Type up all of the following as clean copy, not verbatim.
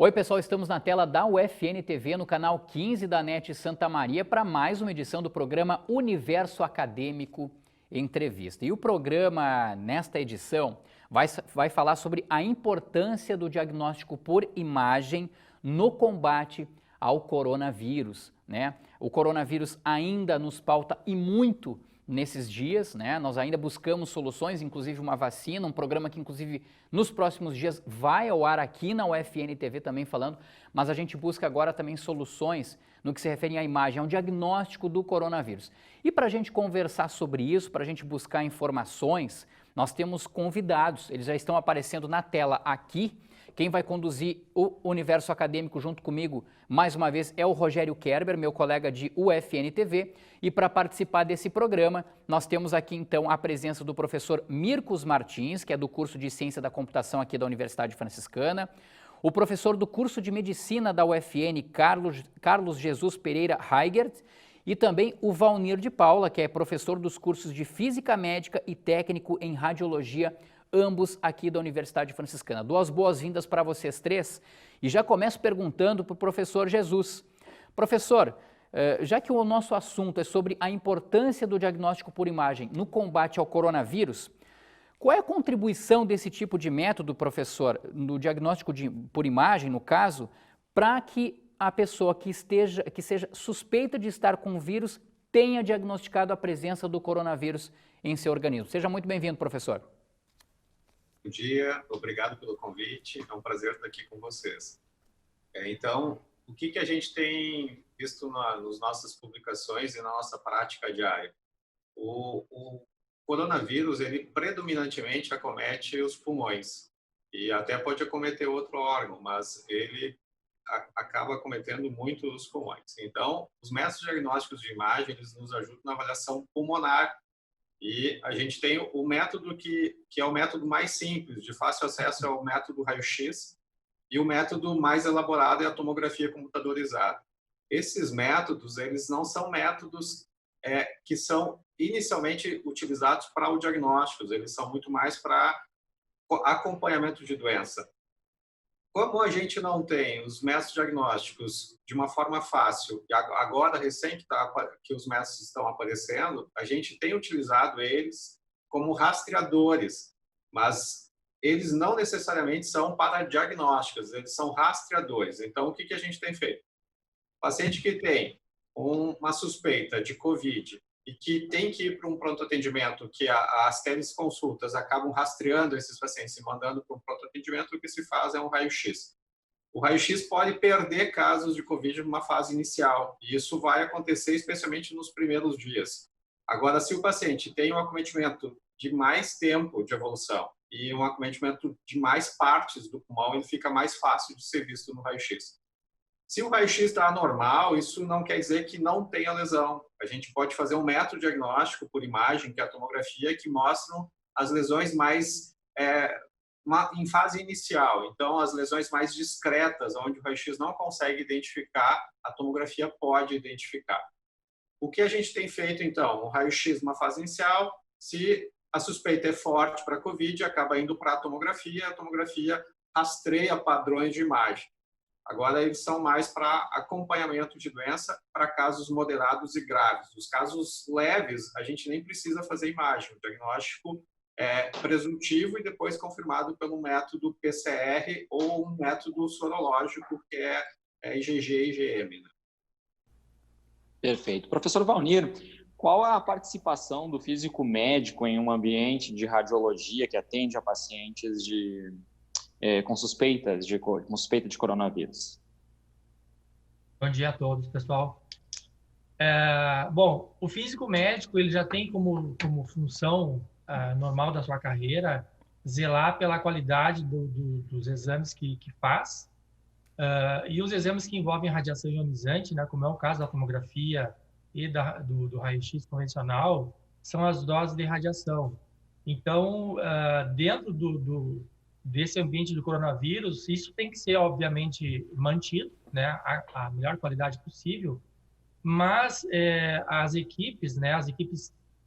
Oi, pessoal, estamos na tela da UFN TV no canal 15 da NET Santa Maria para mais uma edição do programa Universo Acadêmico Entrevista. E o programa, nesta edição, vai falar sobre a importância do diagnóstico por imagem no combate ao coronavírus, né? O coronavírus ainda nos pauta e muito nesses dias, né? Nós ainda buscamos soluções, inclusive uma vacina, um programa que inclusive nos próximos dias vai ao ar aqui na UFN TV também falando, mas a gente busca agora também soluções no que se refere à imagem, ao diagnóstico do coronavírus. E para a gente conversar sobre isso, para a gente buscar informações, nós temos convidados, eles já estão aparecendo na tela aqui. Quem vai conduzir o Universo Acadêmico junto comigo, mais uma vez, é o Rogério Kerber, meu colega de UFN TV. E para participar desse programa, nós temos aqui então a presença do professor Mircos Martins, que é do curso de Ciência da Computação aqui da Universidade Franciscana, o professor do curso de Medicina da UFN, Carlos Jesus Pereira Heigert, e também o Valnir de Paula, que é professor dos cursos de Física Médica e Técnico em Radiologia, ambos aqui da Universidade Franciscana. Duas boas-vindas para vocês três e já começo perguntando para o professor Jesus. Professor, já que o nosso assunto é sobre a importância do diagnóstico por imagem no combate ao coronavírus, qual é a contribuição desse tipo de método, professor, no diagnóstico por imagem, no caso, para que a pessoa que seja suspeita de estar com o vírus tenha diagnosticado a presença do coronavírus em seu organismo? Seja muito bem-vindo, professor. Bom dia, obrigado pelo convite, é um prazer estar aqui com vocês. Então, o que a gente tem visto nas nossas publicações e na nossa prática diária? O coronavírus, ele predominantemente acomete os pulmões e até pode acometer outro órgão, mas ele acaba acometendo muito os pulmões. Então, os métodos diagnósticos de imagem, eles nos ajudam na avaliação pulmonar. E a gente tem o método que é o método mais simples, de fácil acesso, é o método raio-x, e o método mais elaborado é a tomografia computadorizada. Esses métodos, eles não são métodos que são inicialmente utilizados para o diagnóstico, eles são muito mais para acompanhamento de doença. Como a gente não tem os métodos diagnósticos de uma forma fácil, e agora recém que os métodos estão aparecendo, a gente tem utilizado eles como rastreadores, mas eles não necessariamente são para diagnósticos, eles são rastreadores. Então, o que a gente tem feito? Paciente que tem uma suspeita de COVID e que tem que ir para um pronto-atendimento, que as teleconsultas acabam rastreando esses pacientes e mandando para um pronto-atendimento, o que se faz é um raio-x. O raio-x pode perder casos de COVID numa fase inicial, e isso vai acontecer especialmente nos primeiros dias. Agora, se o paciente tem um acometimento de mais tempo de evolução e um acometimento de mais partes do pulmão, ele fica mais fácil de ser visto no raio-x. Se o raio-x está anormal, isso não quer dizer que não tenha lesão. A gente pode fazer um método diagnóstico por imagem, que é a tomografia, que mostram as lesões mais em fase inicial. Então, as lesões mais discretas, onde o raio-x não consegue identificar, a tomografia pode identificar. O que a gente tem feito, então? O raio-x numa fase inicial, se a suspeita é forte para a COVID, acaba indo para a tomografia rastreia padrões de imagem. Agora, eles são mais para acompanhamento de doença para casos moderados e graves. Os casos leves, a gente nem precisa fazer imagem. O diagnóstico é presuntivo e depois confirmado pelo método PCR ou um método sorológico, que é IgG e IgM. Né? Perfeito. Professor Valnir, qual a participação do físico médico em um ambiente de radiologia que atende a pacientes com suspeita de coronavírus? Bom dia a todos, pessoal. Bom, o físico médico ele já tem como função normal da sua carreira zelar pela qualidade dos exames que faz, e os exames que envolvem radiação ionizante, né, como é o caso da tomografia e do raio-x convencional, são as doses de radiação. Então, dentro desse ambiente do coronavírus, isso tem que ser, obviamente, mantido, né, a melhor qualidade possível, mas as equipes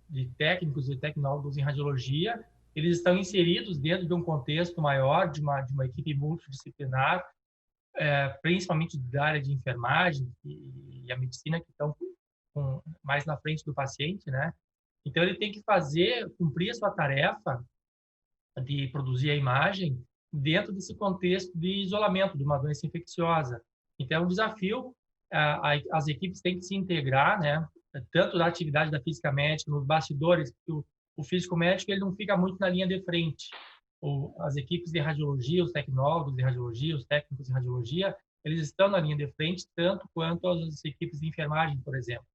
de técnicos e tecnólogos em radiologia, eles estão inseridos dentro de um contexto maior, de uma equipe multidisciplinar, principalmente da área de enfermagem e a medicina, que estão mais na frente do paciente, né? Então, ele tem que cumprir a sua tarefa de produzir a imagem dentro desse contexto de isolamento de uma doença infecciosa. Então, é um desafio. As equipes têm que se integrar, né? Tanto da atividade da física médica, nos bastidores, porque o físico médico ele não fica muito na linha de frente. As equipes de radiologia, os tecnólogos de radiologia, os técnicos de radiologia, eles estão na linha de frente, tanto quanto as equipes de enfermagem, por exemplo.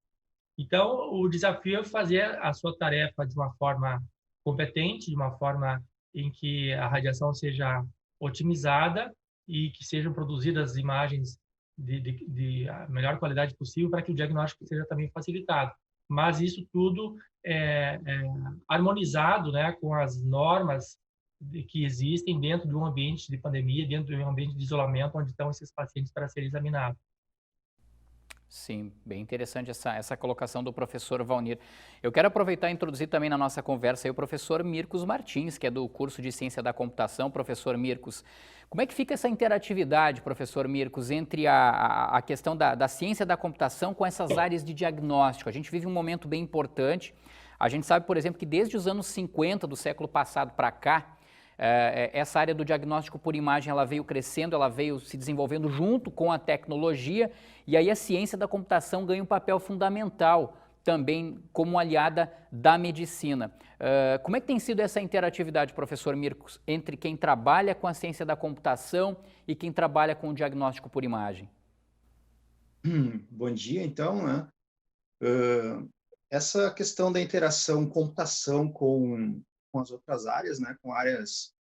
Então, o desafio é fazer a sua tarefa de uma forma competente, de uma forma em que a radiação seja otimizada e que sejam produzidas imagens de a melhor qualidade possível para que o diagnóstico seja também facilitado. Mas isso tudo é harmonizado, né, com as normas que existem dentro de um ambiente de pandemia, dentro de um ambiente de isolamento, onde estão esses pacientes para serem examinados. Sim, bem interessante essa colocação do professor Valnir. Eu quero aproveitar e introduzir também na nossa conversa aí o professor Mircos Martins, que é do curso de Ciência da Computação. Professor Mircos, como é que fica essa interatividade, professor Mircos, entre a questão da ciência da computação com essas áreas de diagnóstico? A gente vive um momento bem importante. A gente sabe, por exemplo, que desde os anos 50 do século passado para cá, essa área do diagnóstico por imagem ela veio crescendo, ela veio se desenvolvendo junto com a tecnologia, e aí a ciência da computação ganha um papel fundamental também como aliada da medicina. Como é que tem sido essa interatividade, professor Mircos, entre quem trabalha com a ciência da computação e quem trabalha com o diagnóstico por imagem? Bom dia, então, né? Essa questão da interação computação com as outras áreas, né? Com áreas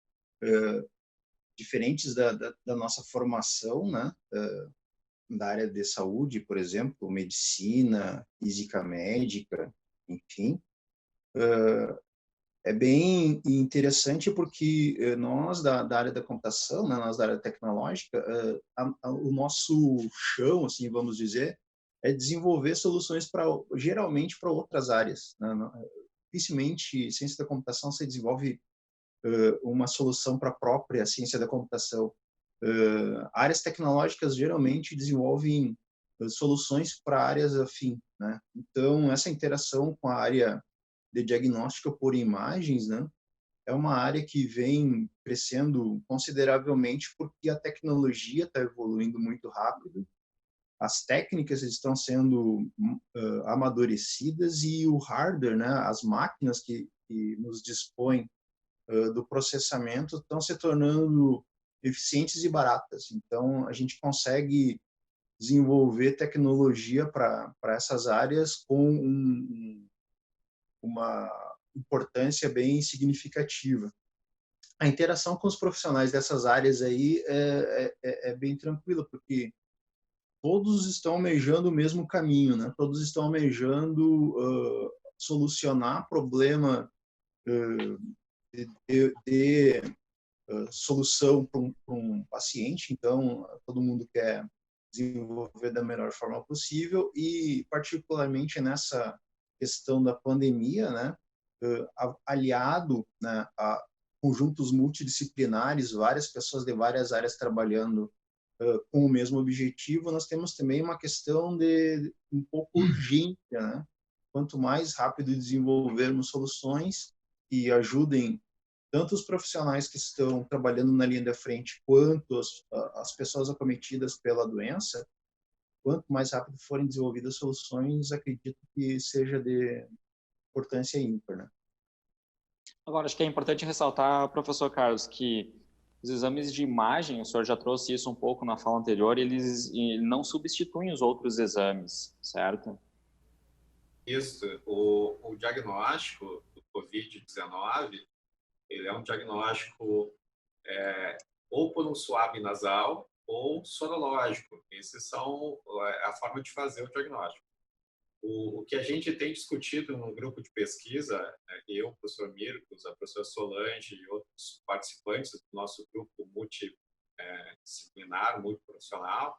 diferentes da nossa formação, né? Da área de saúde, por exemplo, medicina, física médica, enfim. É bem interessante porque nós, da área da computação, né, nós da área tecnológica, o nosso chão, assim, vamos dizer, é desenvolver soluções geralmente para outras áreas, né? Dificilmente, ciência da computação se desenvolve uma solução para a própria ciência da computação. Áreas tecnológicas geralmente desenvolvem soluções para áreas afim, né? Então, essa interação com a área de diagnóstica por imagens, né, é uma área que vem crescendo consideravelmente porque a tecnologia está evoluindo muito rápido, as técnicas estão sendo amadurecidas e o hardware, né, as máquinas que nos dispõem do processamento estão se tornando eficientes e baratas. Então, a gente consegue desenvolver tecnologia para essas áreas com uma importância bem significativa. A interação com os profissionais dessas áreas aí é bem tranquila, porque todos estão almejando o mesmo caminho, né? Todos estão almejando solucionar problema de solução para um paciente. Então, todo mundo quer desenvolver da melhor forma possível e, particularmente nessa questão da pandemia, né, aliado, né, a conjuntos multidisciplinares, várias pessoas de várias áreas trabalhando com o mesmo objetivo, nós temos também uma questão de um pouco urgência, né? Quanto mais rápido desenvolvermos soluções que ajudem tanto os profissionais que estão trabalhando na linha da frente quanto as pessoas acometidas pela doença, quanto mais rápido forem desenvolvidas soluções, acredito que seja de importância ímpar, né? Agora, acho que é importante ressaltar, professor Carlos, que os exames de imagem, o senhor já trouxe isso um pouco na fala anterior, eles não substituem os outros exames, certo? Isso. O diagnóstico do COVID-19, ele é um diagnóstico ou por um suave nasal ou sorológico. Esses são a forma de fazer o diagnóstico. O que a gente tem discutido no grupo de pesquisa, eu, o professor Mircos, a professora Solange e outros participantes do nosso grupo multidisciplinar, multiprofissional,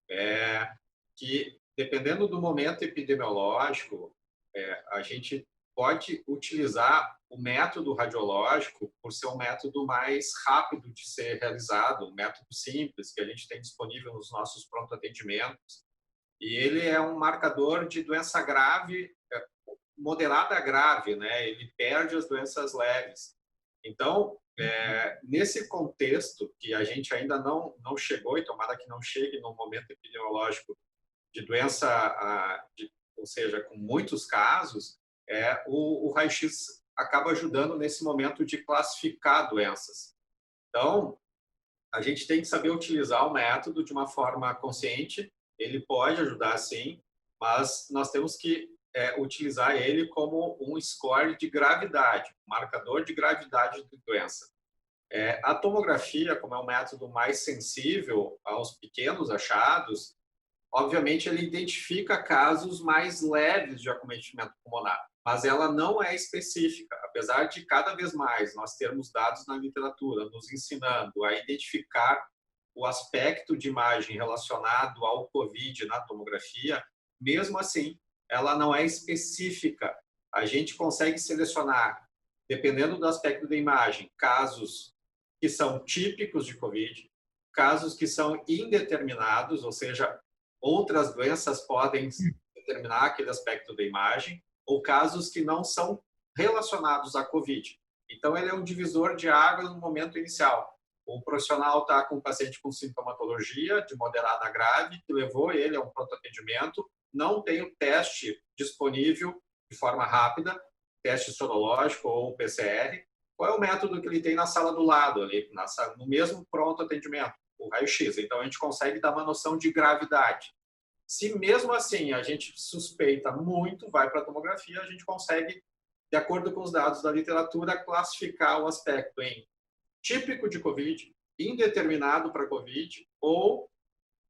é que, dependendo do momento epidemiológico, a gente pode utilizar o método radiológico, por ser um método mais rápido de ser realizado, um método simples que a gente tem disponível nos nossos pronto-atendimentos, e ele é um marcador de doença grave, moderada a grave, né? Ele perde as doenças leves. Então, nesse contexto que a gente ainda não chegou, e tomara que não chegue no momento epidemiológico de doença, ou seja, com muitos casos, o raio-x acaba ajudando nesse momento de classificar doenças. Então, a gente tem que saber utilizar o método de uma forma consciente. Ele pode ajudar, sim, mas nós temos que utilizar ele como um score de gravidade, um marcador de gravidade de doença. A tomografia, como é um método mais sensível aos pequenos achados, obviamente ele identifica casos mais leves de acometimento pulmonar, mas ela não é específica, apesar de cada vez mais nós termos dados na literatura nos ensinando a identificar o aspecto de imagem relacionado ao COVID na tomografia. Mesmo assim, ela não é específica. A gente consegue selecionar, dependendo do aspecto da imagem, casos que são típicos de COVID, casos que são indeterminados, ou seja, outras doenças podem determinar aquele aspecto da imagem, ou casos que não são relacionados à COVID. Então, ele é um divisor de águas no momento inicial. O profissional está com um paciente com sintomatologia de moderada a grave, que levou ele a um pronto-atendimento, não tem o teste disponível de forma rápida, teste sorológico ou PCR. Qual é o método que ele tem na sala do lado, ali, no mesmo pronto-atendimento? O raio-x. Então, a gente consegue dar uma noção de gravidade. Se mesmo assim a gente suspeita muito, vai para a tomografia, a gente consegue, de acordo com os dados da literatura, classificar o aspecto em típico de COVID, indeterminado para COVID ou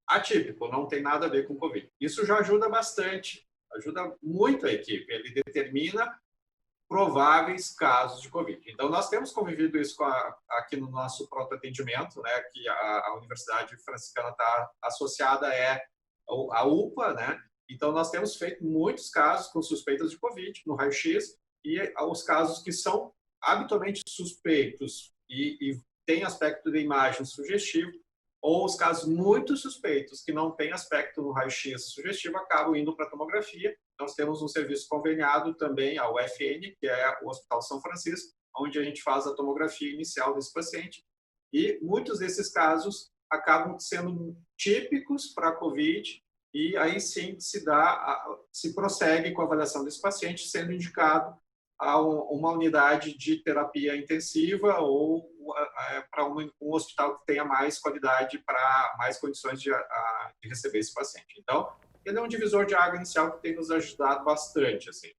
atípico, não tem nada a ver com COVID. Isso já ajuda bastante, ajuda muito a equipe. Ele determina prováveis casos de COVID. Então, nós temos convivido isso aqui no nosso pronto-atendimento, né, que a Universidade Franciscana está associada à UPA, né? Então, nós temos feito muitos casos com suspeitas de COVID no raio-x, e os casos que são habitualmente suspeitos e têm aspecto de imagem sugestivo, ou os casos muito suspeitos que não têm aspecto no raio-x sugestivo, acabam indo para a tomografia. Nós temos um serviço conveniado também ao UFN, que é o Hospital São Francisco, onde a gente faz a tomografia inicial desse paciente. E muitos desses casos acabam sendo típicos para a COVID, e aí sim se prossegue com a avaliação desse paciente, sendo indicado a uma unidade de terapia intensiva ou para um hospital que tenha mais qualidade, para mais condições de receber esse paciente. Então, ele é um divisor de água inicial que tem nos ajudado bastante, assim.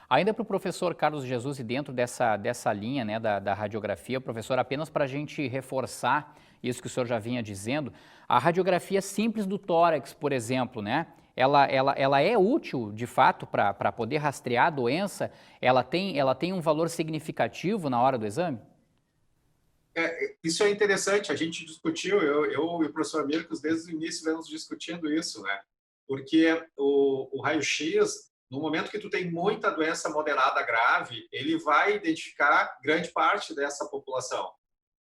Ainda para o professor Carlos Jesus, e dentro dessa linha, né, da radiografia, professor, apenas para a gente reforçar isso que o senhor já vinha dizendo, a radiografia simples do tórax, por exemplo, né, ela é útil, de fato, para poder rastrear a doença? Ela tem um valor significativo na hora do exame? Isso é interessante, a gente discutiu, eu e o professor Mircos, desde o início, vemos discutindo isso, né? Porque o raio-x, no momento que tu tem muita doença moderada grave, ele vai identificar grande parte dessa população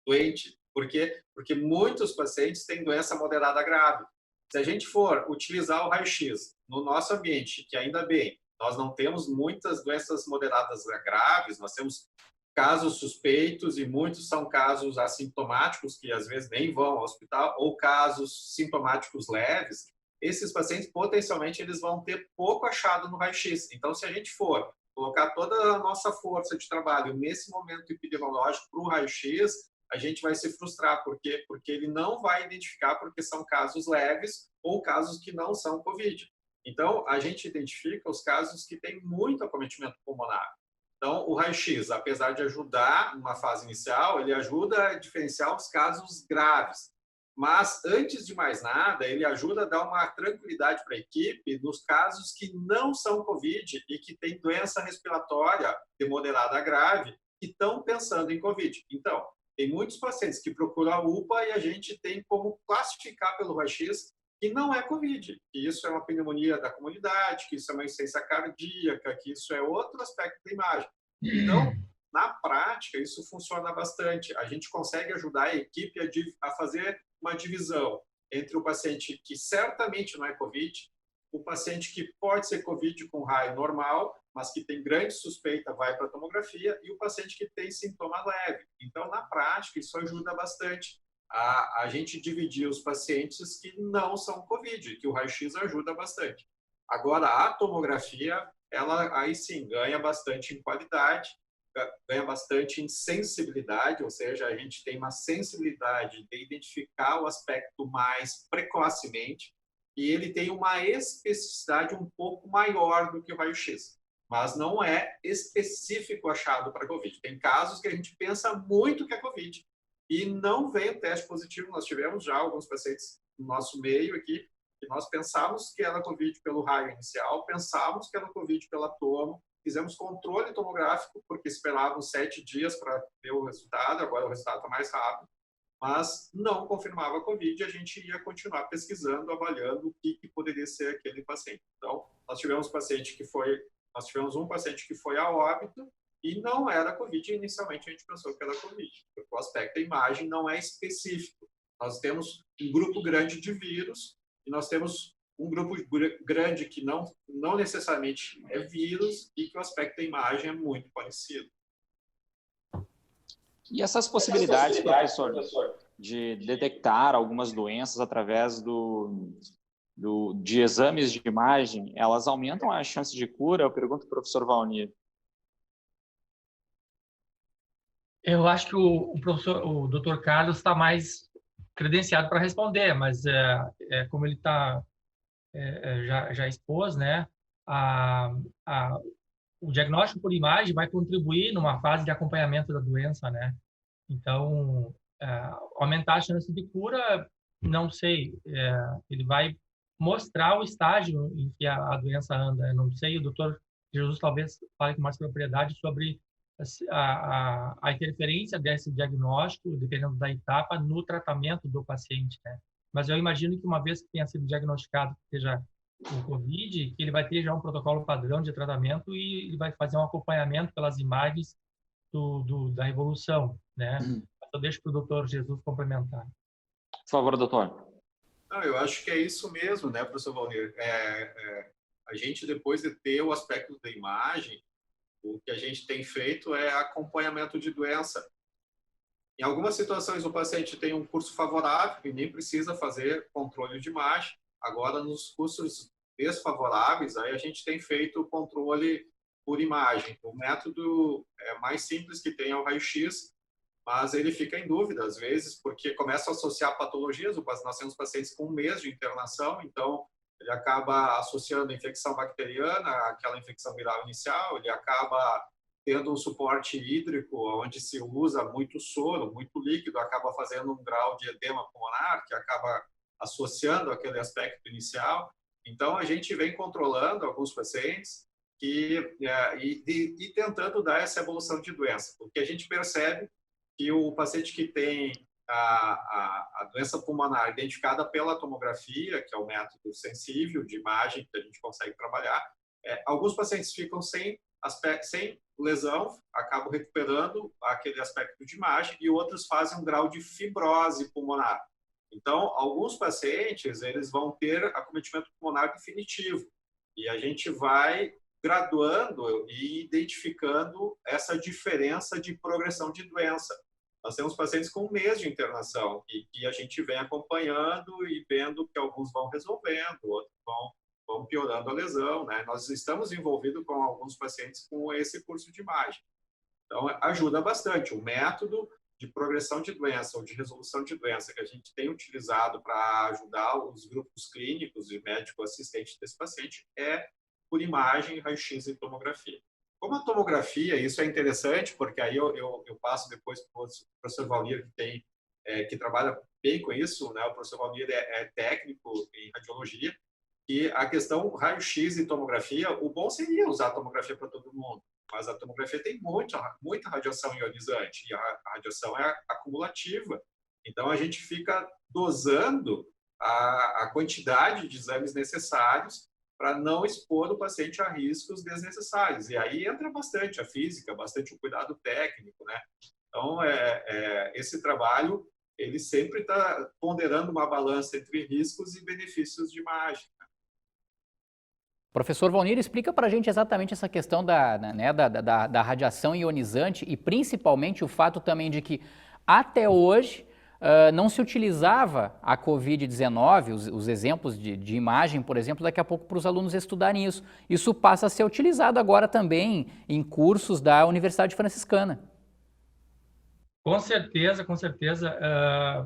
doente. Por quê? Porque muitos pacientes têm doença moderada grave. Se a gente for utilizar o raio-x no nosso ambiente, que ainda bem, nós não temos muitas doenças moderadas graves, nós temos casos suspeitos, e muitos são casos assintomáticos, que às vezes nem vão ao hospital, ou casos sintomáticos leves. Esses pacientes, potencialmente, eles vão ter pouco achado no raio-x. Então, se a gente for colocar toda a nossa força de trabalho nesse momento epidemiológico para o raio-x, a gente vai se frustrar. Por quê? Porque ele não vai identificar, porque são casos leves ou casos que não são COVID. Então, a gente identifica os casos que têm muito acometimento pulmonar. Então, o raio-x, apesar de ajudar numa fase inicial, ele ajuda a diferenciar os casos graves. Mas, antes de mais nada, ele ajuda a dar uma tranquilidade para a equipe nos casos que não são COVID e que têm doença respiratória de moderada a grave, que estão pensando em COVID. Então, tem muitos pacientes que procuram a UPA e a gente tem como classificar pelo raio-x que não é COVID, que isso é uma pneumonia da comunidade, que isso é uma insuficiência cardíaca, que isso é outro aspecto da imagem. Então, na prática, isso funciona bastante. A gente consegue ajudar a equipe a fazer uma divisão entre o paciente que certamente não é COVID, o paciente que pode ser COVID com raio normal, mas que tem grande suspeita, vai para a tomografia, e o paciente que tem sintoma leve. Então, na prática, isso ajuda bastante a gente dividir os pacientes que não são COVID, que o raio-x ajuda bastante. Agora, a tomografia, ela aí sim ganha bastante em qualidade, ganha bastante em sensibilidade, ou seja, a gente tem uma sensibilidade de identificar o aspecto mais precocemente, e ele tem uma especificidade um pouco maior do que o raio-x, mas não é específico achado para COVID. Tem casos que a gente pensa muito que é COVID e não vem o teste positivo. Nós tivemos já alguns pacientes no nosso meio aqui que nós pensávamos que era COVID pelo raio inicial, pensávamos que era COVID pela tomo, fizemos controle tomográfico porque esperávamos 7 dias para ver o resultado, agora o resultado está mais rápido, mas não confirmava a COVID, e a gente ia continuar pesquisando, avaliando o que poderia ser aquele paciente. Então, nós tivemos um paciente que foi a óbito e não era COVID. Inicialmente, a gente pensou que era COVID, porque o aspecto da imagem não é específico. Nós temos um grupo grande de vírus e nós temos um grupo grande que não necessariamente é vírus e que o aspecto da imagem é muito parecido. E essas possibilidades, professor, de detectar algumas doenças através de exames de imagem, elas aumentam a chance de cura? Eu pergunto para o professor Valnir. Eu acho que o Dr. Carlos está mais credenciado para responder, mas como ele já expôs, né, o diagnóstico por imagem vai contribuir numa fase de acompanhamento da doença, né? Então, aumentar a chance de cura, não sei, ele vai mostrar o estágio em que a doença anda. Eu não sei, o doutor Jesus talvez fale com mais propriedade sobre a interferência desse diagnóstico, dependendo da etapa, no tratamento do paciente, né? Mas eu imagino que uma vez que tenha sido diagnosticado que seja o COVID, que ele vai ter já um protocolo padrão de tratamento e ele vai fazer um acompanhamento pelas imagens da evolução, né? Eu deixo para o doutor Jesus complementar. Por favor, doutor. Não, eu acho que é isso mesmo, né, professor Valnir? A gente, depois de ter o aspecto da imagem, o que a gente tem feito é acompanhamento de doença. Em algumas situações, o paciente tem um curso favorável e nem precisa fazer controle de imagem. Agora, nos cursos desfavoráveis, aí a gente tem feito o controle por imagem. O método mais simples que tem é o raio-x, mas ele fica em dúvida, às vezes, porque começa a associar patologias. Nós temos pacientes com 1 mês de internação, então ele acaba associando a infecção bacteriana àquela infecção viral inicial, ele acaba tendo um suporte hídrico, onde se usa muito soro, muito líquido, acaba fazendo um grau de edema pulmonar, que acaba associando aquele aspecto inicial. Então, a gente vem controlando alguns pacientes e tentando dar essa evolução de doença, porque a gente percebe que o paciente que tem a doença pulmonar identificada pela tomografia, que é o método sensível de imagem que a gente consegue trabalhar, alguns pacientes ficam sem lesão, acabam recuperando aquele aspecto de imagem, e outros fazem um grau de fibrose pulmonar. Então, alguns pacientes eles vão ter acometimento pulmonar definitivo, e a gente vai graduando e identificando essa diferença de progressão de doença. Nós temos pacientes com 1 mês de internação e a gente vem acompanhando e vendo que alguns vão resolvendo, outros vão piorando a lesão, né? Nós estamos envolvidos com alguns pacientes com esse curso de imagem. Então, ajuda bastante. O método de progressão de doença ou de resolução de doença que a gente tem utilizado para ajudar os grupos clínicos e médico assistente desse paciente é por imagem, raio-x e tomografia. Como a tomografia, isso é interessante, porque aí eu passo depois para o professor Valnir, que trabalha bem com isso, né? O professor Valnir é técnico em radiologia, e a questão raio-x e tomografia, o bom seria usar a tomografia para todo mundo, mas a tomografia tem muita radiação ionizante, e a radiação é acumulativa. Então, a gente fica dosando a quantidade de exames necessários para não expor o paciente a riscos desnecessários. E aí entra bastante a física, bastante o cuidado técnico, né? Então, esse trabalho, ele sempre está ponderando uma balança entre riscos e benefícios de imagem. Professor Valnir, explica para a gente exatamente essa questão da radiação ionizante e principalmente o fato também de que até hoje não se utilizava a Covid-19, os exemplos de imagem, por exemplo, daqui a pouco para os alunos estudarem isso. Isso passa a ser utilizado agora também em cursos da Universidade Franciscana. Com certeza, com certeza.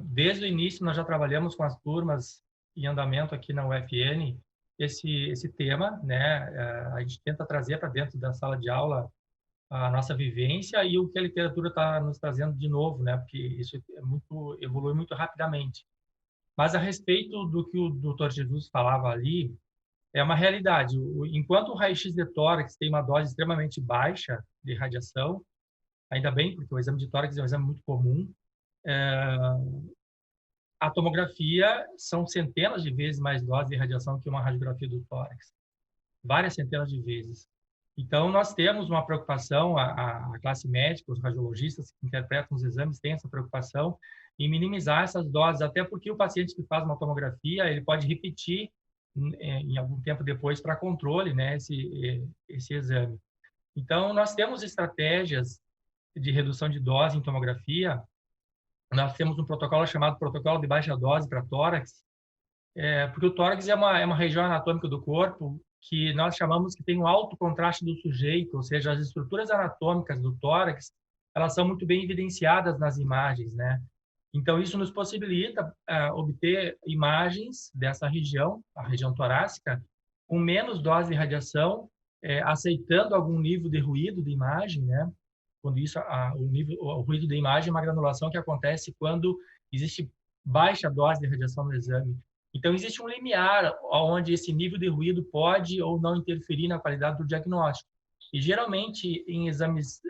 Desde o início nós já trabalhamos com as turmas em andamento aqui na UFN esse tema, né? A gente tenta trazer para dentro da sala de aula a nossa vivência e o que a literatura está nos trazendo de novo, né? Porque isso evolui muito rapidamente. Mas a respeito do que o Dr. Jesus falava ali, é uma realidade. Enquanto o raio-x de tórax tem uma dose extremamente baixa de radiação, ainda bem, porque o exame de tórax é um exame muito comum, a tomografia são centenas de vezes mais dose de radiação que uma radiografia do tórax. Várias centenas de vezes. Então, nós temos uma preocupação, a classe médica, os radiologistas que interpretam os exames têm essa preocupação em minimizar essas doses, até porque o paciente que faz uma tomografia, ele pode repetir em algum tempo depois para controle, né, esse exame. Então, nós temos estratégias de redução de dose em tomografia. Nós temos um protocolo chamado protocolo de baixa dose para tórax, porque o tórax é uma região anatômica do corpo que nós chamamos que tem um alto contraste do sujeito, ou seja, as estruturas anatômicas do tórax, elas são muito bem evidenciadas nas imagens, né? Então, isso nos possibilita obter imagens dessa região, a região torácica, com menos dose de radiação, aceitando algum nível de ruído de imagem, né? Quando isso, o ruído da imagem é uma granulação que acontece quando existe baixa dose de radiação no exame. Então, existe um limiar onde esse nível de ruído pode ou não interferir na qualidade do diagnóstico. E, geralmente, em exames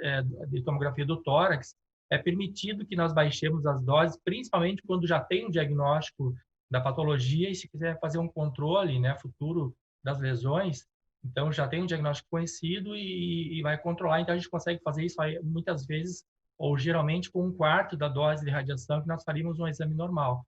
de tomografia do tórax, é permitido que nós baixemos as doses, principalmente quando já tem um diagnóstico da patologia e se quiser fazer um controle, né, futuro das lesões, então, já tem um diagnóstico conhecido e vai controlar. Então, a gente consegue fazer isso aí, muitas vezes, ou geralmente, com 1/4 da dose de radiação que nós faríamos um exame normal.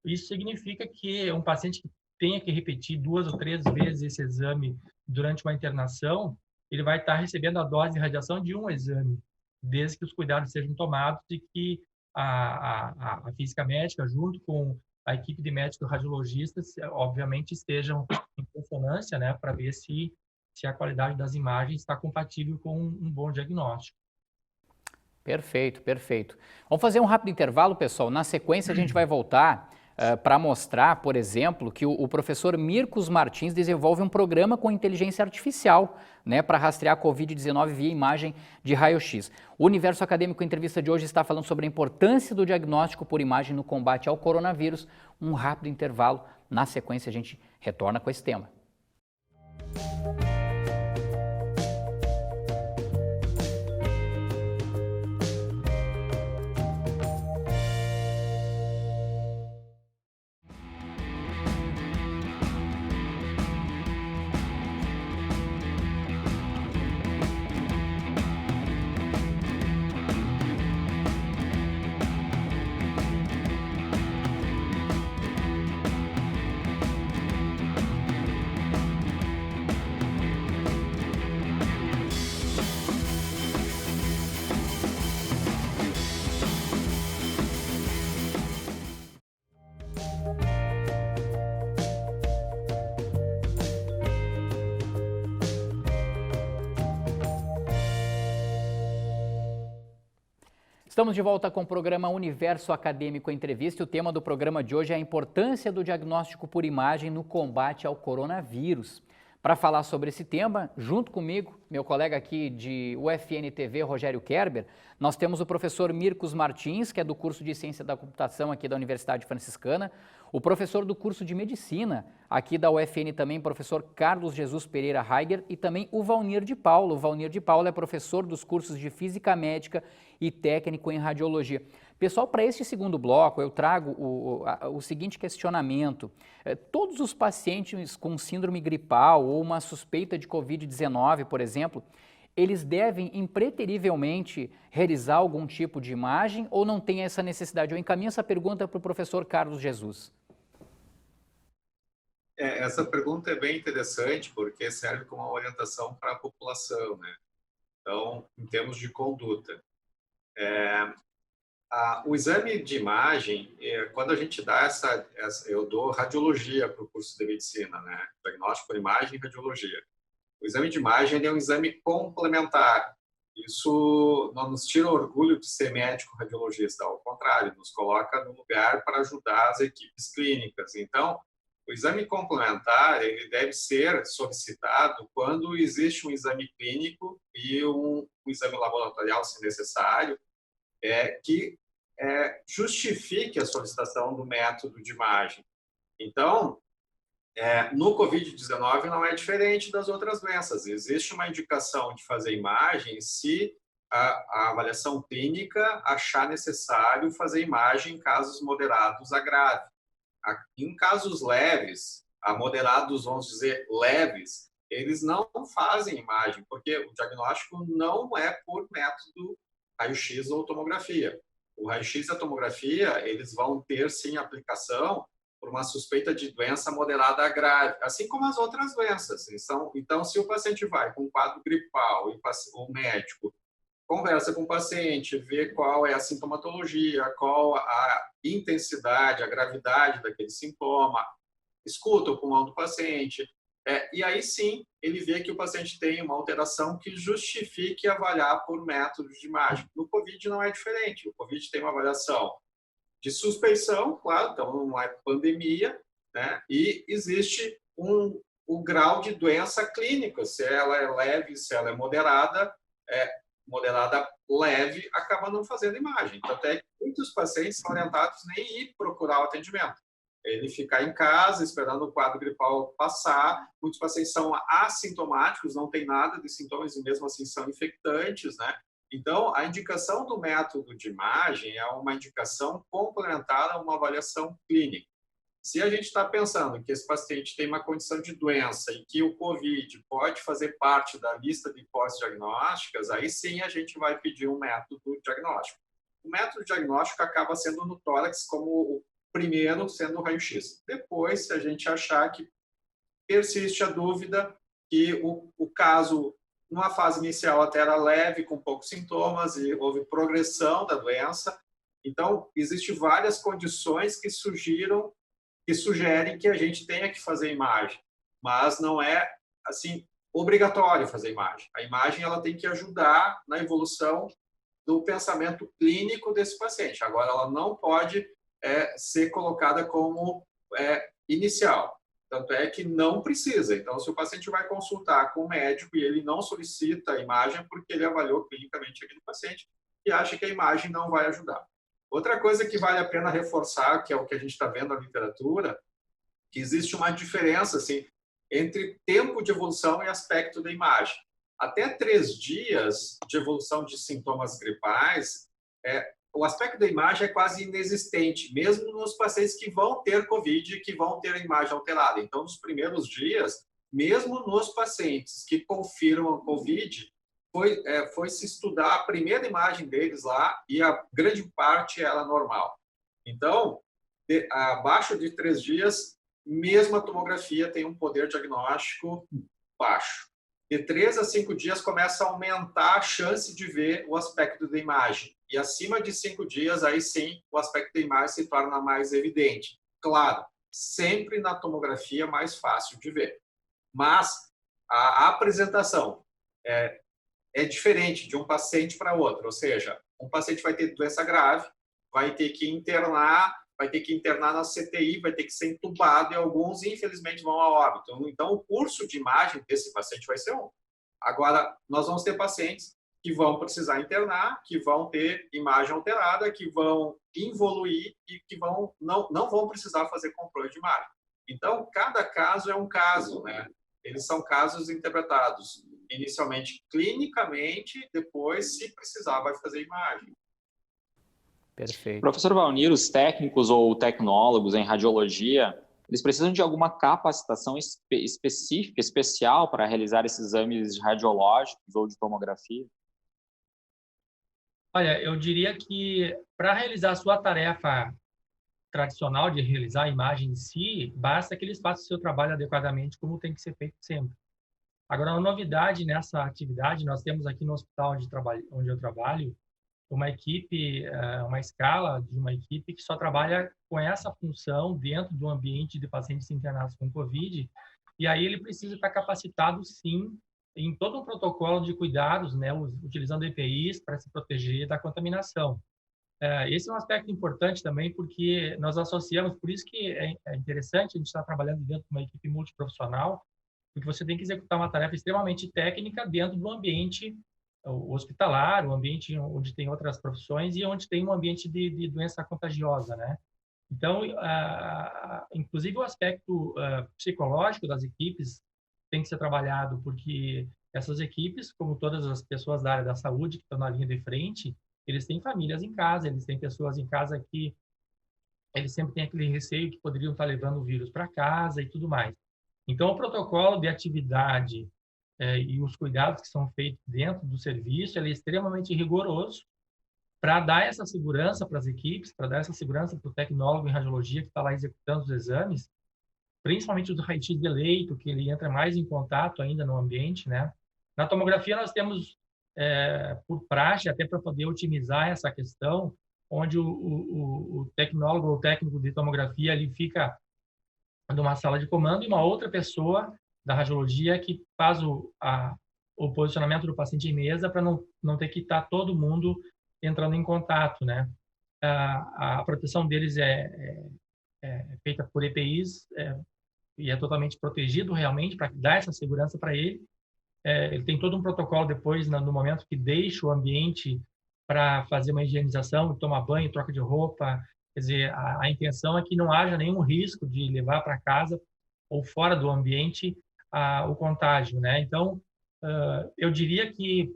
Isso significa que um paciente que tenha que repetir 2 ou 3 vezes esse exame durante uma internação, ele vai estar recebendo a dose de radiação de um exame, desde que os cuidados sejam tomados e que a física médica, junto com a equipe de médicos radiologistas, obviamente, estejam em consonância, né, para ver se a qualidade das imagens está compatível com um bom diagnóstico. Perfeito, perfeito. Vamos fazer um rápido intervalo, pessoal. Na sequência, a gente vai voltar para mostrar, por exemplo, que o professor Mircos Martins desenvolve um programa com inteligência artificial, né, para rastrear a Covid-19 via imagem de raio-x. O Universo Acadêmico Entrevista de hoje está falando sobre a importância do diagnóstico por imagem no combate ao coronavírus. Um rápido intervalo. Na sequência, a gente retorna com esse tema. Estamos de volta com o programa Universo Acadêmico Entrevista e o tema do programa de hoje é a importância do diagnóstico por imagem no combate ao coronavírus. Para falar sobre esse tema, junto comigo, meu colega aqui de UFN TV, Rogério Kerber, nós temos o professor Mircos Martins, que é do curso de Ciência da Computação aqui da Universidade Franciscana, o professor do curso de Medicina aqui da UFN também, professor Carlos Jesus Pereira Heiger, e também o Valnir de Paulo. O Valnir de Paulo é professor dos cursos de Física Médica e Técnico em Radiologia. Pessoal, para este segundo bloco, eu trago o seguinte questionamento. Todos os pacientes com síndrome gripal ou uma suspeita de Covid-19, por exemplo, eles devem impreterivelmente realizar algum tipo de imagem ou não tem essa necessidade? Eu encaminho essa pergunta para o professor Carlos Jesus. Essa pergunta é bem interessante porque serve como uma orientação para a população, né? Então, em termos de conduta. O exame de imagem, quando a gente dá eu dou radiologia para o curso de medicina, né? Diagnóstico por imagem e radiologia. O exame de imagem ele é um exame complementar. Isso não nos tira orgulho de ser médico radiologista, ao contrário, nos coloca no lugar para ajudar as equipes clínicas. Então, o exame complementar ele deve ser solicitado quando existe um exame clínico e um exame laboratorial, se necessário, que justifique a solicitação do método de imagem. Então, no Covid-19 não é diferente das outras doenças. Existe uma indicação de fazer imagem se a avaliação clínica achar necessário fazer imagem em casos moderados a grave. Em casos leves, a moderados, vamos dizer, leves, eles não fazem imagem, porque o diagnóstico não é por método raio-x ou tomografia. O raio-x e a tomografia, eles vão ter, sim, aplicação por uma suspeita de doença moderada a grave, assim como as outras doenças. Então, se o paciente vai com um quadro gripal e o médico conversa com o paciente, vê qual é a sintomatologia, qual a intensidade, a gravidade daquele sintoma, escuta o pulmão do paciente, e aí sim ele vê que o paciente tem uma alteração que justifique avaliar por métodos de imagem. No COVID não é diferente, o COVID tem uma avaliação de suspeição, claro, então não é pandemia, né? E existe o grau de doença clínica, se ela é leve, se ela é moderada leve, acaba não fazendo imagem. Tanto é que muitos pacientes são orientados nem ir procurar o atendimento. Ele ficar em casa, esperando o quadro gripal passar. Muitos pacientes são assintomáticos, não tem nada de sintomas e mesmo assim são infectantes, né? Então, a indicação do método de imagem é uma indicação complementar a uma avaliação clínica. Se a gente está pensando que esse paciente tem uma condição de doença e que o COVID pode fazer parte da lista de hipóteses diagnósticas, aí sim a gente vai pedir um método diagnóstico. O método diagnóstico acaba sendo no tórax como o primeiro, sendo o raio-x. Depois, se a gente achar que persiste a dúvida que o caso, numa fase inicial até era leve, com poucos sintomas, e houve progressão da doença, então, existem várias condições que sugerem que a gente tenha que fazer imagem, mas não é assim obrigatório fazer imagem. A imagem ela tem que ajudar na evolução do pensamento clínico desse paciente. Agora, ela não pode ser colocada como inicial. Tanto é que não precisa. Então, se o paciente vai consultar com o médico e ele não solicita a imagem, é porque ele avaliou clinicamente aquele paciente e acha que a imagem não vai ajudar. Outra coisa que vale a pena reforçar, que é o que a gente está vendo na literatura, que existe uma diferença assim, entre tempo de evolução e aspecto da imagem. Até 3 dias de evolução de sintomas gripais, o aspecto da imagem é quase inexistente, mesmo nos pacientes que vão ter COVID e que vão ter a imagem alterada. Então, nos primeiros dias, mesmo nos pacientes que confirmam COVID, foi se estudar a primeira imagem deles lá e a grande parte ela normal. Então, abaixo de 3 dias, mesmo a tomografia tem um poder diagnóstico baixo. De 3 a 5 dias começa a aumentar a chance de ver o aspecto da imagem. E acima de 5 dias, aí sim, o aspecto da imagem se torna mais evidente. Claro, sempre na tomografia mais fácil de ver. Mas a apresentação é diferente de um paciente para outro. Ou seja, um paciente vai ter doença grave, vai ter que internar na CTI, vai ter que ser entubado e alguns, infelizmente, vão a óbito. Então, o curso de imagem desse paciente vai ser um. Agora, nós vamos ter pacientes que vão precisar internar, que vão ter imagem alterada, que vão involuir e que não vão precisar fazer controle de imagem. Então, cada caso é um caso, né? Eles são casos interpretados inicialmente clinicamente, depois, se precisar, vai fazer imagem. Perfeito. Professor Valnir, os técnicos ou tecnólogos em radiologia, eles precisam de alguma capacitação específica, especial para realizar esses exames radiológicos ou de tomografia? Olha, eu diria que para realizar a sua tarefa tradicional de realizar a imagem em si, basta que eles façam o seu trabalho adequadamente, como tem que ser feito sempre. Agora, uma novidade nessa atividade, nós temos aqui no hospital onde eu trabalho, uma equipe, uma escala de uma equipe que só trabalha com essa função dentro do ambiente de pacientes internados com Covid, e aí ele precisa estar capacitado, sim, em todo um protocolo de cuidados, né, utilizando EPIs para se proteger da contaminação. Esse é um aspecto importante também, porque nós associamos, por isso que é interessante a gente estar trabalhando dentro de uma equipe multiprofissional, porque você tem que executar uma tarefa extremamente técnica dentro do ambiente hospitalar, o ambiente onde tem outras profissões e onde tem um ambiente de doença contagiosa, né? Então, inclusive o aspecto psicológico das equipes tem que ser trabalhado, porque essas equipes, como todas as pessoas da área da saúde que estão na linha de frente, eles têm famílias em casa, eles têm pessoas em casa que eles sempre têm aquele receio que poderiam estar levando o vírus para casa e tudo mais. Então, o protocolo de atividade e os cuidados que são feitos dentro do serviço, ele é extremamente rigoroso para dar essa segurança para as equipes, para dar essa segurança para o tecnólogo em radiologia que está lá executando os exames, principalmente o do raio-x de leito, que ele entra mais em contato ainda no ambiente, né? Na tomografia, nós temos, por praxe, até para poder otimizar essa questão, onde o tecnólogo ou técnico de tomografia ele fica numa sala de comando e uma outra pessoa da radiologia que faz o posicionamento do paciente em mesa para não ter que estar todo mundo entrando em contato, né? A proteção deles é feita por EPIs e é totalmente protegido realmente para dar essa segurança para ele. Ele tem todo um protocolo depois, no momento que deixa o ambiente para fazer uma higienização, tomar banho, troca de roupa. Quer dizer, a intenção é que não haja nenhum risco de levar para casa ou fora do ambiente o contágio, né? Então, eu diria que,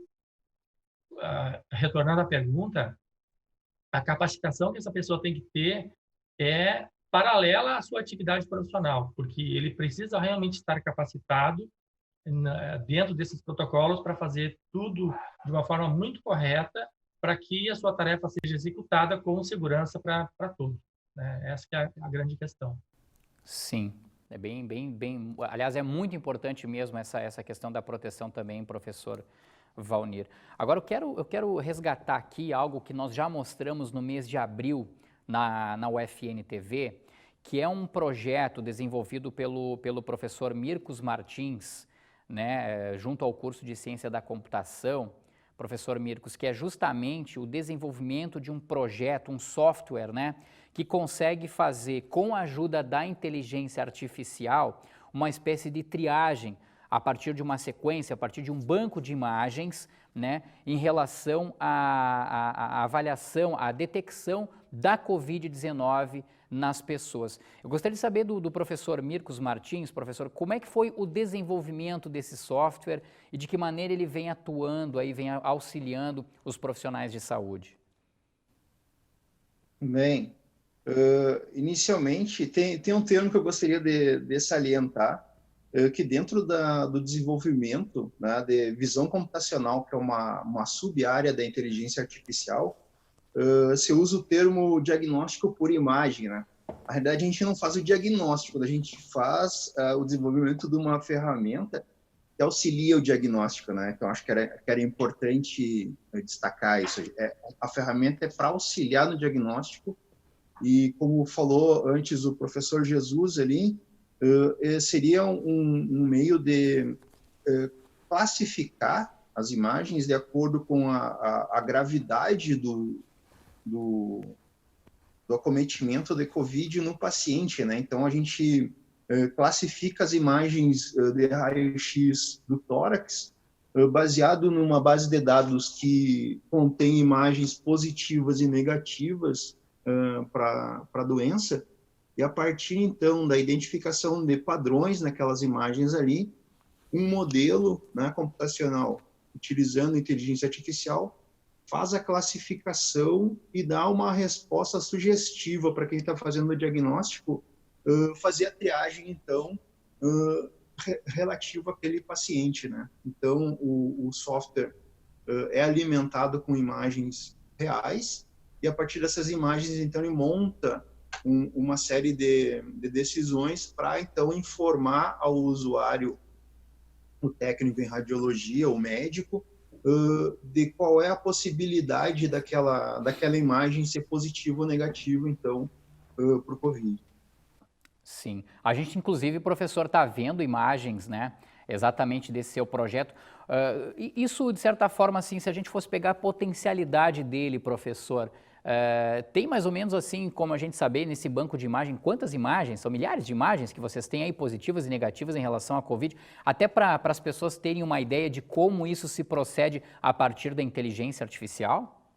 retornando à pergunta, a capacitação que essa pessoa tem que ter é paralela à sua atividade profissional, porque ele precisa realmente estar capacitado dentro desses protocolos para fazer tudo de uma forma muito correta para que a sua tarefa seja executada com segurança para todos, né? Essa que é a grande questão. Sim, é bem, aliás, é muito importante mesmo essa questão da proteção também, professor Valnir. Agora, eu quero resgatar aqui algo que nós já mostramos no mês de abril na UFN TV, que é um projeto desenvolvido pelo professor Mircos Martins, né, junto ao curso de Ciência da Computação, professor Mircos, que é justamente o desenvolvimento de um projeto, um software, né, que consegue fazer, com a ajuda da inteligência artificial, uma espécie de triagem a partir de uma sequência, a partir de um banco de imagens, né, em relação à avaliação, à detecção da Covid-19 nas pessoas. Eu gostaria de saber do professor Mircos Martins, professor, como é que foi o desenvolvimento desse software e de que maneira ele vem atuando, aí, vem auxiliando os profissionais de saúde? Bem, inicialmente, tem um termo que eu gostaria de salientar, que dentro do desenvolvimento, né, de visão computacional, que é uma sub-área da inteligência artificial, se usa o termo diagnóstico por imagem, né? Na realidade, a gente não faz o diagnóstico, a gente faz o desenvolvimento de uma ferramenta que auxilia o diagnóstico, né? Então, acho que era importante destacar isso. A ferramenta é para auxiliar no diagnóstico e, como falou antes o professor Jesus ali, seria um meio de classificar as imagens de acordo com a gravidade do acometimento de Covid no paciente, né? Então, a gente classifica as imagens de raio-x do tórax baseado numa base de dados que contém imagens positivas e negativas para a doença, e a partir, então, da identificação de padrões naquelas imagens ali, um modelo, né, computacional, utilizando inteligência artificial, faz a classificação e dá uma resposta sugestiva para quem está fazendo o diagnóstico, fazer a triagem, então, relativo àquele paciente, né? Então, o software é alimentado com imagens reais, e a partir dessas imagens, então, ele monta uma série de decisões para, então, informar ao usuário, o técnico em radiologia, o médico, de qual é a possibilidade daquela imagem ser positiva ou negativa, então, para o Covid. Sim. A gente, inclusive, professor, está vendo imagens, né, exatamente desse seu projeto. Isso, de certa forma, assim, se a gente fosse pegar a potencialidade dele, professor, tem mais ou menos assim, como a gente saber, nesse banco de imagem, quantas imagens, são milhares de imagens que vocês têm aí, positivas e negativas em relação à Covid, até para as pessoas terem uma ideia de como isso se procede a partir da inteligência artificial?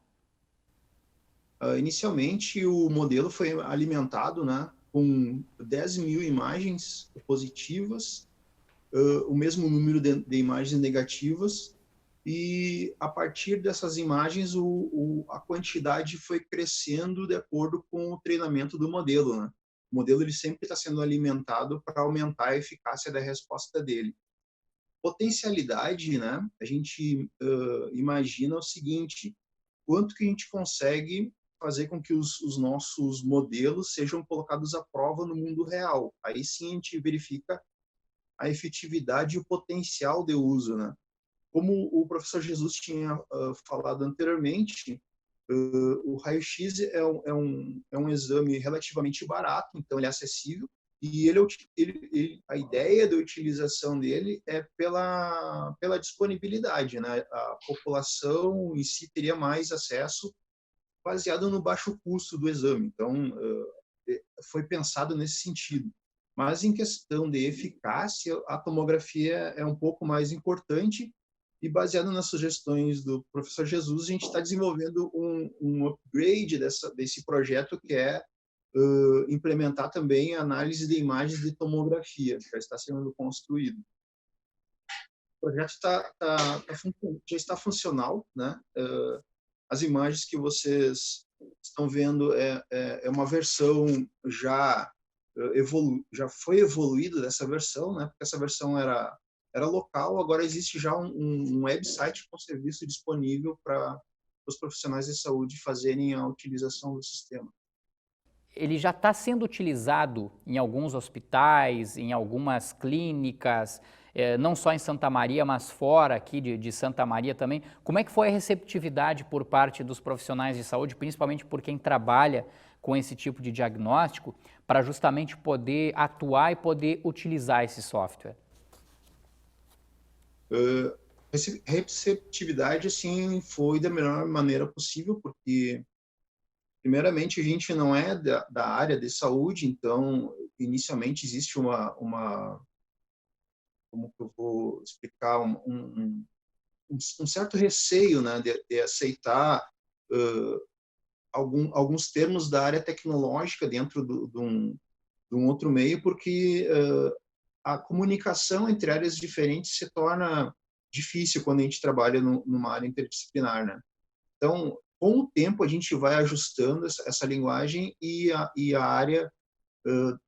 Inicialmente, o modelo foi alimentado, né, com 10 mil imagens positivas, o mesmo número de imagens negativas, e a partir dessas imagens a quantidade foi crescendo de acordo com o treinamento do modelo, né? O modelo ele sempre está sendo alimentado para aumentar a eficácia da resposta dele. Potencialidade, né? A gente imagina o seguinte: quanto que a gente consegue fazer com que os nossos modelos sejam colocados à prova no mundo real. Aí sim a gente verifica a efetividade e o potencial de uso, né? Como o professor Jesus tinha falado anteriormente, o raio-x é um exame relativamente barato, então ele é acessível, e a ideia da utilização dele é pela disponibilidade, né? A população em si teria mais acesso baseado no baixo custo do exame. Então, foi pensado nesse sentido. Mas em questão de eficácia, a tomografia é um pouco mais importante, e baseado nas sugestões do professor Jesus, a gente está desenvolvendo um upgrade desse projeto, que é implementar também a análise de imagens de tomografia, que já está sendo construído. O projeto já está funcional, né? As imagens que vocês estão vendo é uma versão já foi evoluída dessa versão, né? Porque essa versão era local, agora existe já um website com serviço disponível para os profissionais de saúde fazerem a utilização do sistema. Ele já está sendo utilizado em alguns hospitais, em algumas clínicas, não só em Santa Maria, mas fora aqui de Santa Maria também. Como é que foi a receptividade por parte dos profissionais de saúde, principalmente por quem trabalha com esse tipo de diagnóstico, para justamente poder atuar e poder utilizar esse software? Receptividade, assim, foi da melhor maneira possível, porque primeiramente, a gente não é da área de saúde, então, inicialmente, existe como que eu vou explicar, um certo receio, né, de aceitar alguns termos da área tecnológica dentro de um outro meio, porque a comunicação entre áreas diferentes se torna difícil quando a gente trabalha numa área interdisciplinar, né? Então, com o tempo, a gente vai ajustando essa linguagem, e a área,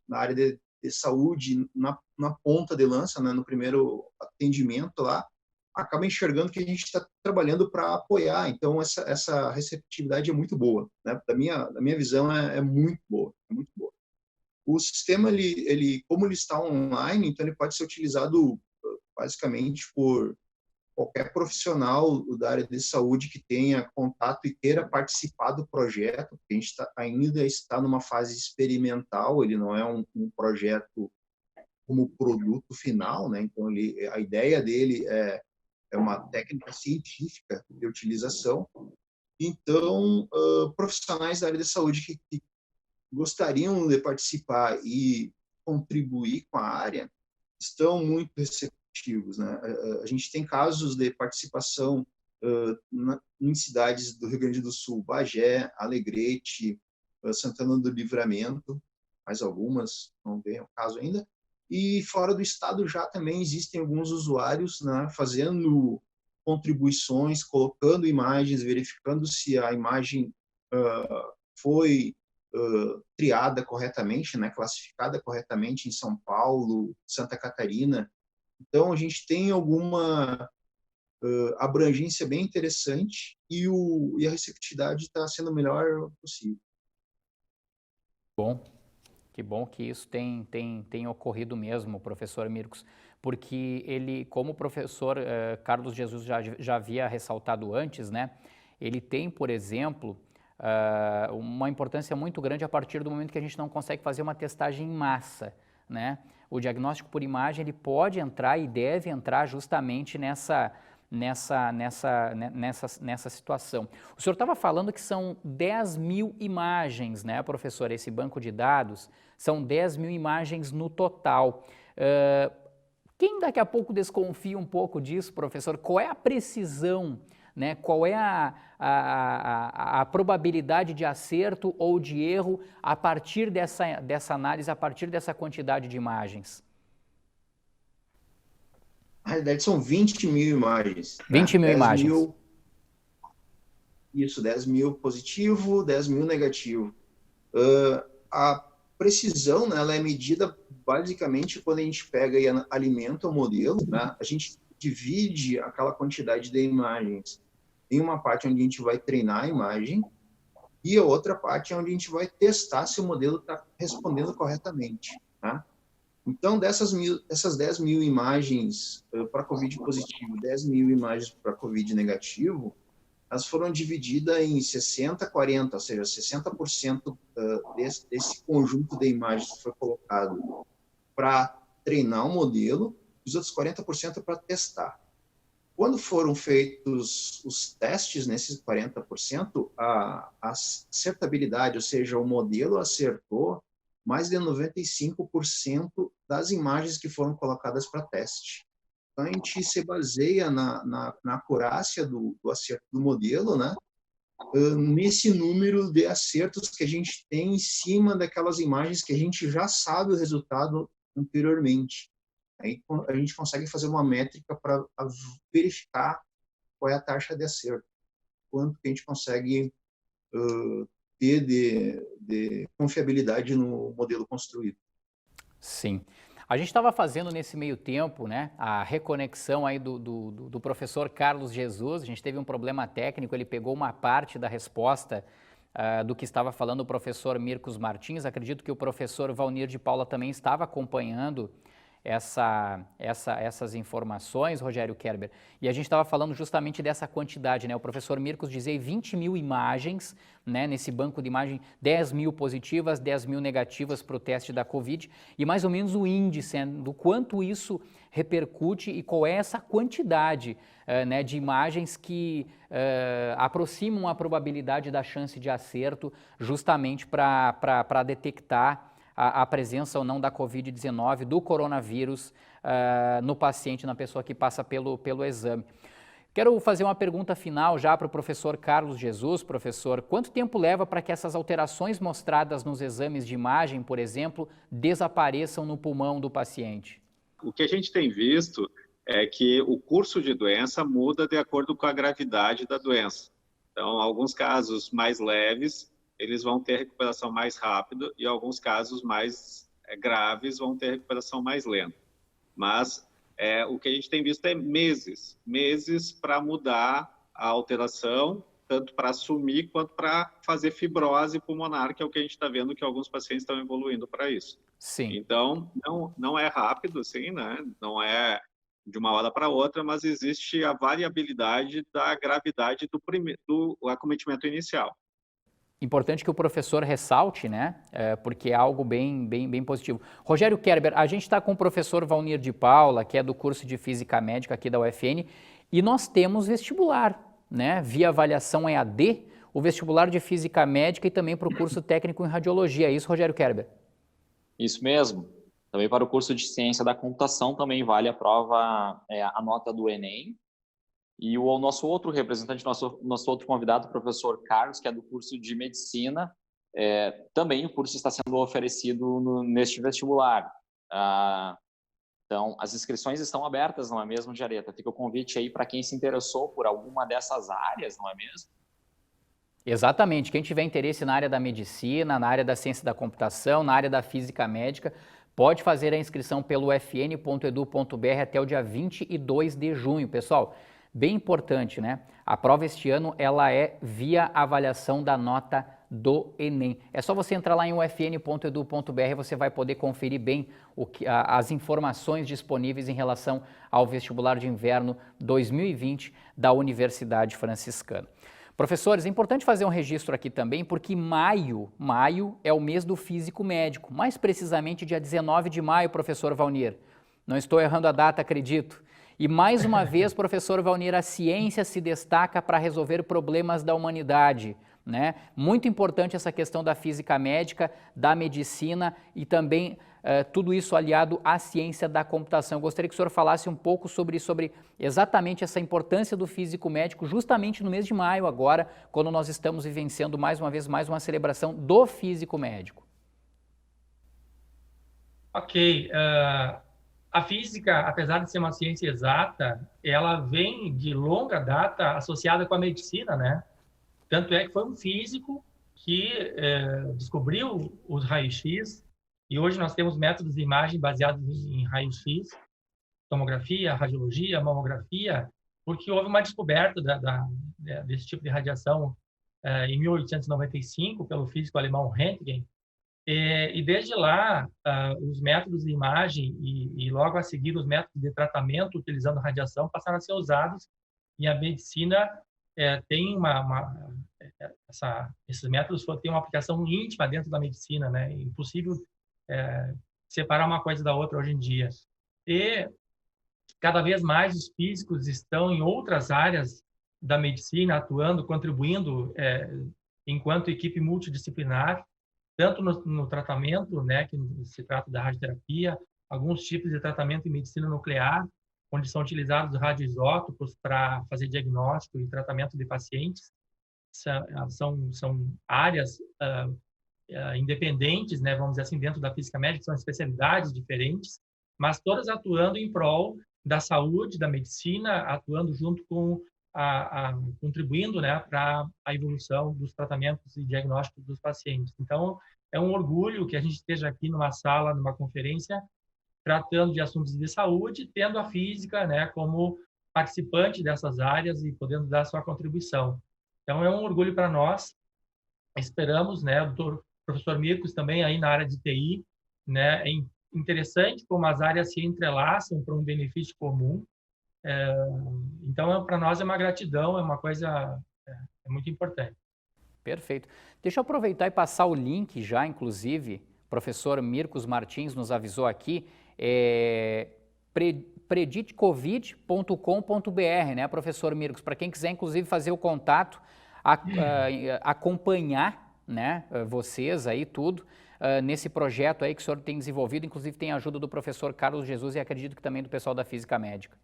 na área de saúde, na ponta de lança, né, no primeiro atendimento lá, acaba enxergando que a gente está trabalhando para apoiar. Então, essa receptividade é muito boa, né? Da minha visão, é muito boa, é muito boa. O sistema, como ele está online, então ele pode ser utilizado basicamente por qualquer profissional da área de saúde que tenha contato e queira participar do projeto, porque a gente ainda está numa fase experimental, ele não é um projeto como produto final, né? Então, a ideia dele é uma técnica científica de utilização. Então, profissionais da área de saúde que gostariam de participar e contribuir com a área estão muito receptivos, né? A gente tem casos de participação em cidades do Rio Grande do Sul: Bagé, Alegrete, Santana do Livramento, mais algumas, não vem o caso ainda. E fora do estado já também existem alguns usuários, né, fazendo contribuições, colocando imagens, verificando se a imagem foi triada corretamente, né, classificada corretamente em São Paulo, Santa Catarina. Então, a gente tem alguma abrangência bem interessante e a receptividade está sendo o melhor possível. Bom que isso tem ocorrido mesmo, professor Mircos, porque ele, como o professor Carlos Jesus já havia ressaltado antes, né, ele tem, por exemplo, uma importância muito grande a partir do momento que a gente não consegue fazer uma testagem em massa, né? O diagnóstico por imagem ele pode entrar e deve entrar justamente nessa situação. O senhor estava falando que são 10 mil imagens, né, professor? Esse banco de dados são 10 mil imagens no total. Quem daqui a pouco desconfia um pouco disso, professor? Qual é a precisão, né? Qual é a probabilidade de acerto ou de erro a partir dessa análise, a partir dessa quantidade de imagens? Na realidade, são 20 mil imagens. 20 mil imagens. Isso, 10 mil positivo, 10 mil negativo. A precisão, né, ela é medida basicamente quando a gente pega e alimenta o modelo, né, a gente divide aquela quantidade de imagens em uma parte onde a gente vai treinar a imagem e a outra parte onde a gente vai testar se o modelo está respondendo corretamente. Tá? Então, dessas 10 mil imagens para COVID positivo, 10 mil imagens para COVID negativo, elas foram divididas em 60-40, ou seja, 60% desse conjunto de imagens foi colocado para treinar o modelo, e os outros 40% para testar. Quando foram feitos os testes nesses 40%, a acertabilidade, ou seja, o modelo acertou mais de 95% das imagens que foram colocadas para teste. Então, a gente se baseia na acurácia do acerto do modelo, né? Nesse número de acertos que a gente tem em cima daquelas imagens que a gente já sabe o resultado anteriormente. Aí a gente consegue fazer uma métrica para verificar qual é a taxa de acerto, quanto que a gente consegue ter de confiabilidade no modelo construído. Sim. A gente estava fazendo nesse meio tempo, né, a reconexão aí do professor Carlos Jesus. A gente teve um problema técnico, ele pegou uma parte da resposta do que estava falando o professor Mircos Martins. Acredito que o professor Valnir de Paula também estava acompanhando essas informações, Rogério Kerber, e a gente estava falando justamente dessa quantidade, né? O professor Mircos dizia 20 mil imagens, né, nesse banco de imagem, 10 mil positivas, 10 mil negativas para o teste da Covid, e mais ou menos o índice do quanto isso repercute e qual é essa quantidade né, de imagens que aproximam a probabilidade da chance de acerto justamente para detectar a presença ou não da Covid-19, do coronavírus no paciente, na pessoa que passa pelo exame. Quero fazer uma pergunta final já para o professor Carlos Jesus. Professor, quanto tempo leva para que essas alterações mostradas nos exames de imagem, por exemplo, desapareçam no pulmão do paciente? O que a gente tem visto é que o curso de doença muda de acordo com a gravidade da doença. Então, alguns casos mais leves, eles vão ter recuperação mais rápido e alguns casos mais graves vão ter recuperação mais lenta. Mas o que a gente tem visto é meses para mudar a alteração, tanto para assumir quanto para fazer fibrose pulmonar, que é o que a gente está vendo que alguns pacientes estão evoluindo para isso. Sim. Então, não é rápido, assim, né? Não é de uma hora para outra, mas existe a variabilidade da gravidade do acometimento inicial. Importante que o professor ressalte, né? Porque é algo bem positivo. Rogério Kerber, a gente está com o professor Valnir de Paula, que é do curso de Física Médica aqui da UFN, e nós temos vestibular, né? Via avaliação EAD, o vestibular de Física Médica e também para o curso técnico em Radiologia. É isso, Rogério Kerber? Isso mesmo. Também para o curso de Ciência da Computação também vale a prova, a nota do Enem. E o nosso outro representante, nosso outro convidado, o professor Carlos, que é do curso de Medicina, também o curso está sendo oferecido neste vestibular. Então, as inscrições estão abertas, não é mesmo, Jareta? Fica o convite aí para quem se interessou por alguma dessas áreas, não é mesmo? Exatamente. Quem tiver interesse na área da medicina, na área da ciência da computação, na área da física médica, pode fazer a inscrição pelo fn.edu.br até o dia 22 de junho. Pessoal, bem importante, né? A prova este ano, ela é via avaliação da nota do Enem. É só você entrar lá em ufn.edu.br, você vai poder conferir bem as informações disponíveis em relação ao vestibular de inverno 2020 da Universidade Franciscana. Professores, é importante fazer um registro aqui também, porque maio é o mês do físico médico, mais precisamente dia 19 de maio, professor Valnir. Não estou errando a data, acredito. E mais uma vez, professor Valnir, a ciência se destaca para resolver problemas da humanidade, né? Muito importante essa questão da física médica, da medicina e também tudo isso aliado à ciência da computação. Eu gostaria que o senhor falasse um pouco sobre exatamente essa importância do físico médico, justamente no mês de maio agora, quando nós estamos vivenciando mais uma vez mais uma celebração do físico médico. Ok. A física, apesar de ser uma ciência exata, ela vem de longa data associada com a medicina, né? Tanto é que foi um físico que descobriu os raios-x, e hoje nós temos métodos de imagem baseados em raio-x, tomografia, radiologia, mamografia, porque houve uma descoberta desse tipo de radiação em 1895 pelo físico alemão Röntgen, e desde lá os métodos de imagem e logo a seguir os métodos de tratamento utilizando radiação passaram a ser usados, e a medicina tem esses métodos têm uma aplicação íntima dentro da medicina, né? É impossível separar uma coisa da outra hoje em dia. E cada vez mais os físicos estão em outras áreas da medicina atuando, contribuindo enquanto equipe multidisciplinar, tanto no tratamento, né, que se trata da radioterapia, alguns tipos de tratamento em medicina nuclear, onde são utilizados radioisótopos para fazer diagnóstico e tratamento de pacientes. São áreas independentes, né, vamos dizer assim, dentro da física médica, são especialidades diferentes, mas todas atuando em prol da saúde, da medicina, atuando junto com contribuindo, né, para a evolução dos tratamentos e diagnósticos dos pacientes. Então, é um orgulho que a gente esteja aqui numa sala, numa conferência, tratando de assuntos de saúde, tendo a física, né, como participante dessas áreas e podendo dar sua contribuição. Então, é um orgulho para nós. Esperamos, né, o professor Mircos também aí na área de TI, né, é interessante como as áreas se entrelaçam para um benefício comum. Então, para nós é uma gratidão, é uma coisa muito importante. Perfeito. Deixa eu aproveitar e passar o link já, inclusive, o professor Mircos Martins nos avisou aqui, preditcovid.com.br, né, professor Mircos? Para quem quiser, inclusive, fazer o contato, acompanhar, né, vocês aí, tudo, nesse projeto aí que o senhor tem desenvolvido, inclusive tem a ajuda do professor Carlos Jesus e acredito que também do pessoal da Física Médica.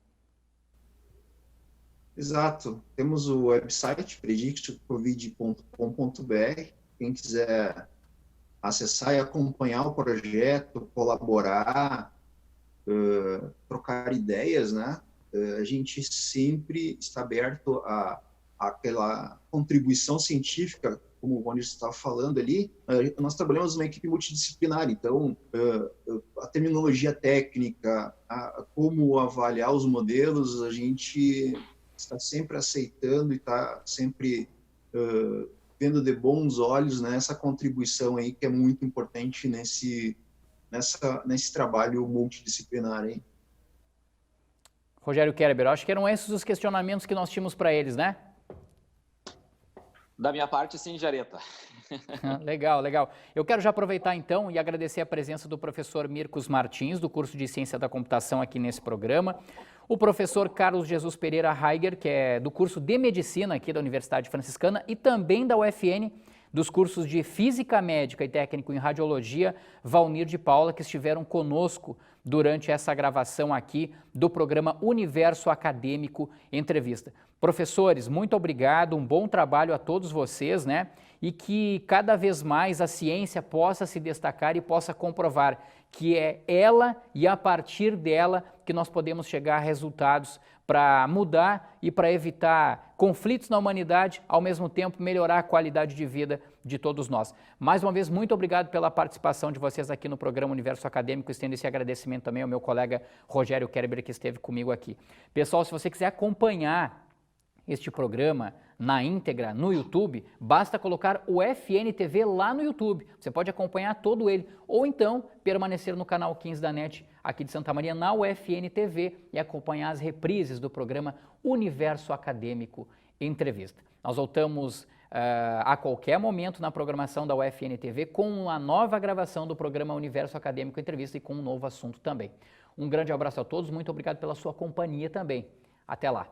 Exato. Temos o website predictcovid.com.br. Quem quiser acessar e acompanhar o projeto, colaborar, trocar ideias, né? A gente sempre está aberto àquela contribuição científica, como o Rony estava falando ali. Nós trabalhamos numa equipe multidisciplinar, então a terminologia técnica, como avaliar os modelos, a gente está sempre aceitando e está sempre vendo de bons olhos, né, essa contribuição aí que é muito importante nesse trabalho multidisciplinar aí. Rogério Kerber, acho que eram esses os questionamentos que nós tínhamos para eles, né? Da minha parte, sim, Jareta. Legal, legal. Eu quero já aproveitar então e agradecer a presença do professor Mircos Martins, do curso de Ciência da Computação aqui nesse programa, o professor Carlos Jesus Pereira Heiger, que é do curso de Medicina aqui da Universidade Franciscana e também da UFN, dos cursos de Física Médica e Técnico em Radiologia, Valnir de Paula, que estiveram conosco durante essa gravação aqui do programa Universo Acadêmico Entrevista. Professores, muito obrigado, um bom trabalho a todos vocês, né? E que cada vez mais a ciência possa se destacar e possa comprovar que é ela e a partir dela que nós podemos chegar a resultados para mudar e para evitar conflitos na humanidade, ao mesmo tempo melhorar a qualidade de vida de todos nós. Mais uma vez, muito obrigado pela participação de vocês aqui no programa Universo Acadêmico. Estendo esse agradecimento também ao meu colega Rogério Kerber, que esteve comigo aqui. Pessoal, se você quiser acompanhar este programa na íntegra no YouTube, basta colocar o FN TV lá no YouTube. Você pode acompanhar todo ele, ou então permanecer no canal 15 da NET aqui de Santa Maria, na UFN TV, e acompanhar as reprises do programa Universo Acadêmico Entrevista. Nós voltamos a qualquer momento na programação da UFN TV com a nova gravação do programa Universo Acadêmico Entrevista e com um novo assunto também. Um grande abraço a todos, muito obrigado pela sua companhia também. Até lá!